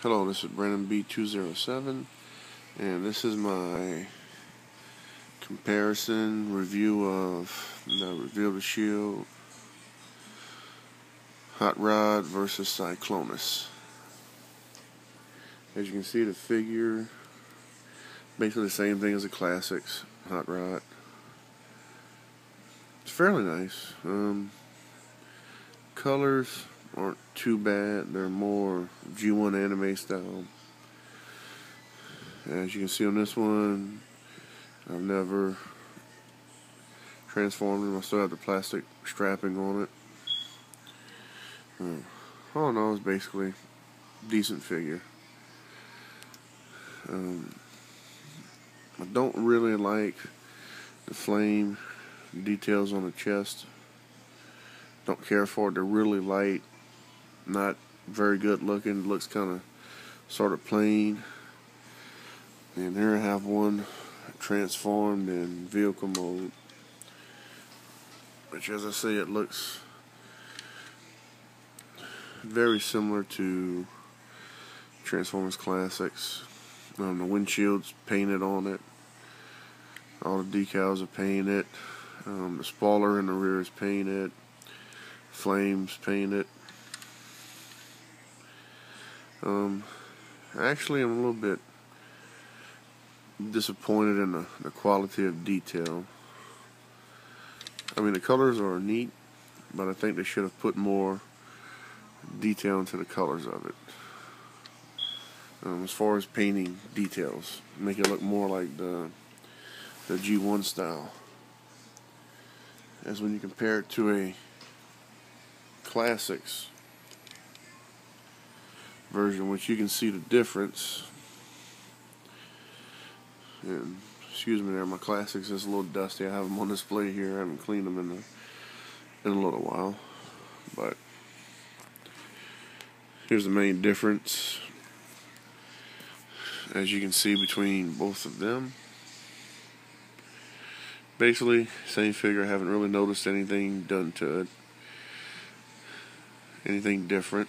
Hello, this is Brandon B207, and this is my comparison review of the Shield Hot Rod versus Cyclonus. As you can see, the figure basically the same thing as the classics Hot Rod. It's fairly nice. Colors aren't too bad. They're more G1 anime style. As you can see on this one, I've never transformed them. I still have the plastic strapping on it. All in all, it's basically a decent figure. I don't really like the flame details on the chest. Don't care for it. They're really light, not very good looking. It looks kind of sort of plain. And here I have one transformed in vehicle mode, which, as I say, it looks very similar to Transformers Classics. The windshield's painted on it. All the decals are painted. The spoiler in the rear is painted. Flames painted. Actually, I'm a little bit disappointed in the quality of detail. I mean, the colors are neat, but I think they should have put more detail into the colors of it. As far as painting details, make it look more like the G1 style. As when you compare it to a classics version, which you can see the difference. And excuse me there, my classics is a little dusty. I have them on display here. I haven't cleaned them in a little while, but here's the main difference, as you can see, between both of them. Basically, same figure. I haven't really noticed anything done to it, anything different.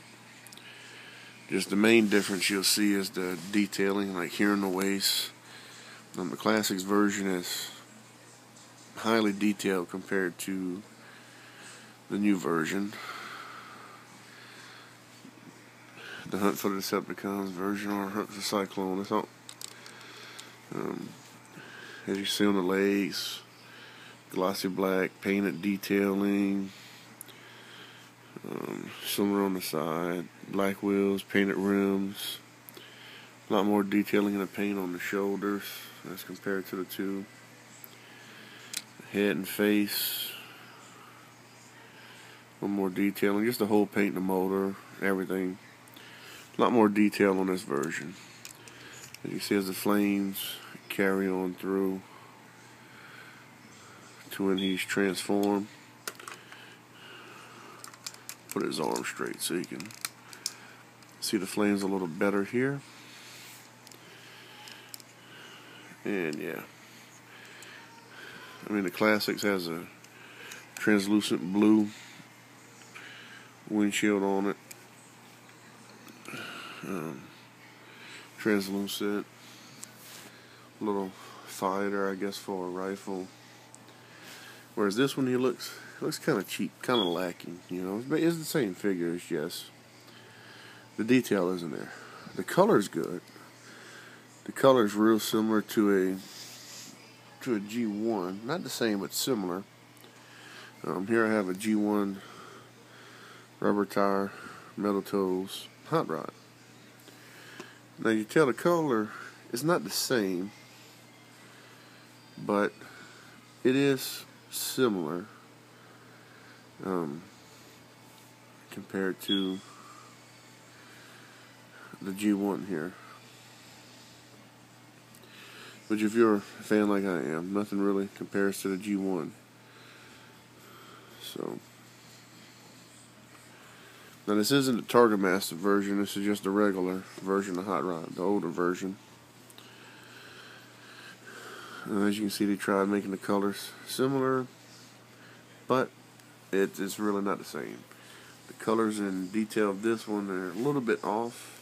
Just the main difference you'll see is the detailing, like here in the waist. The Classics version is highly detailed compared to the new version. The Hunt for the Decepticons version, or Hunt for Cyclone. It's all, as you see on the legs, glossy black, painted detailing. Similar on the side, black wheels, painted rims. A lot more detailing in the paint on the shoulders as compared to the two. Head and face, a little more detailing. Just the whole paint, the motor, everything. A lot more detail on this version. As you see, as the flames carry on through to when he's transformed. Put his arm straight so you can see the flames a little better here. And yeah, I mean, the Classics has a translucent blue windshield on it. Translucent little fighter, I guess, for a rifle. Whereas this one, he looks kind of cheap, kind of lacking. You know, it's the same figure. It's just the detail isn't there. The color's good. The color's real similar to a G1. Not the same, but similar. Here I have a G1 rubber tire, metal toes, hot rod. Now you tell the color is not the same, but it is similar compared to the G1 here. But if you're a fan like I am, nothing really compares to the G1. So now this isn't the Target Master version. This is just the regular version of Hot Rod, the older version. As you can see, they tried making the colors similar, but it's really not the same. The colors and detail of this one are a little bit off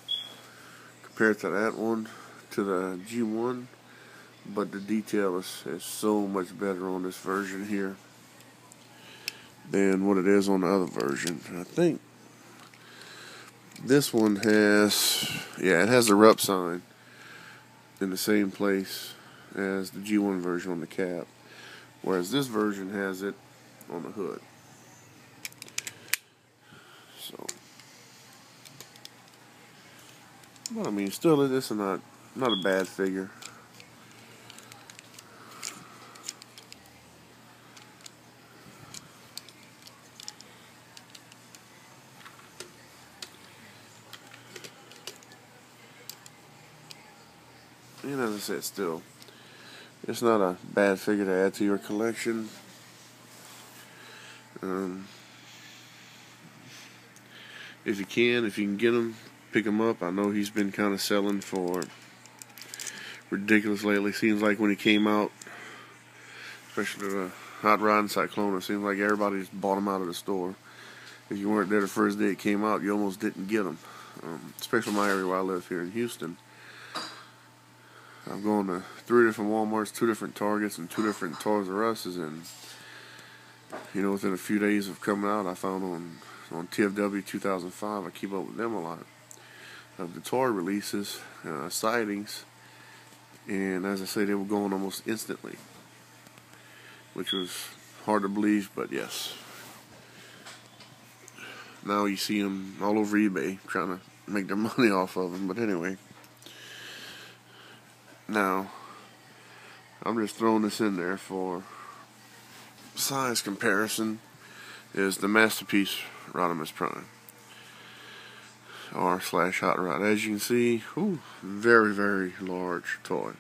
compared to that one, to the G1, but the detail is so much better on this version here than what it is on the other version. I think this one has, yeah, it has the RUP sign in the same place as the G1 version on the cap, whereas this version has it on the hood. So, but I mean, still, this is not a bad figure. And as I said, still, it's not a bad figure to add to your collection. If you can get them, pick them up. I know he's been kind of selling for ridiculous lately. Seems like when he came out, especially the Hot Rod and Cyclone, it seems like everybody just bought them out of the store. If you weren't there the first day it came out, you almost didn't get them. Especially my area where I live here in Houston. I've gone to 3 different Walmarts, 2 different Targets, and 2 different Toys R Us's, and you know, within a few days of coming out, I found on TFW 2005. I keep up with them a lot of the toy releases, sightings, and as I say, they were going almost instantly, which was hard to believe, but yes. Now you see them all over eBay trying to make their money off of them, but anyway. Now, I'm just throwing this in there for size comparison. Is the Masterpiece Rodimus Prime r/Hot Rod. As you can see, very, very large toy.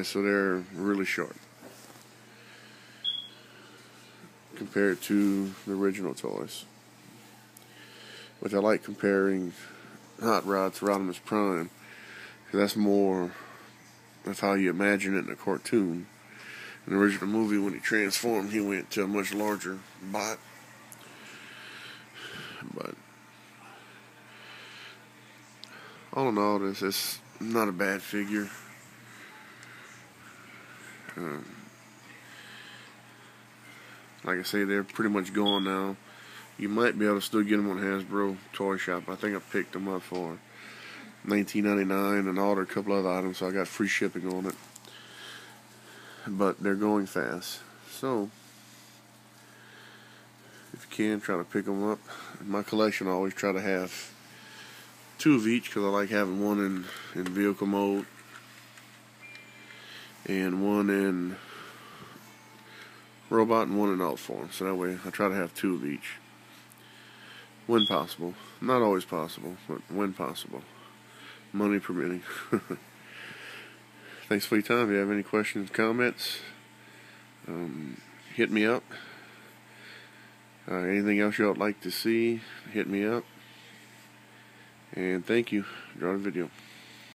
So they're really short compared to the original toys, which I like comparing Hot Rod to Rodimus Prime, because that's more of how you imagine it in a cartoon. In the original movie, when he transformed, he went to a much larger bot. But all in all, this is not a bad figure. Like I say, they're pretty much gone now. You might be able to still get them on Hasbro Toy Shop. I think I picked them up for $19.99 and ordered a couple other items, so I got free shipping on it. But they're going fast. So, if you can, try to pick them up. In my collection, I always try to have 2 of each, because I like having one in vehicle mode and one in robot and one in alt form. So that way I try to have 2 of each when possible. Not always possible, but when possible. Money permitting. Thanks for your time. If you have any questions, comments, hit me up. Anything else you would like to see, hit me up. And thank you. Draw the video.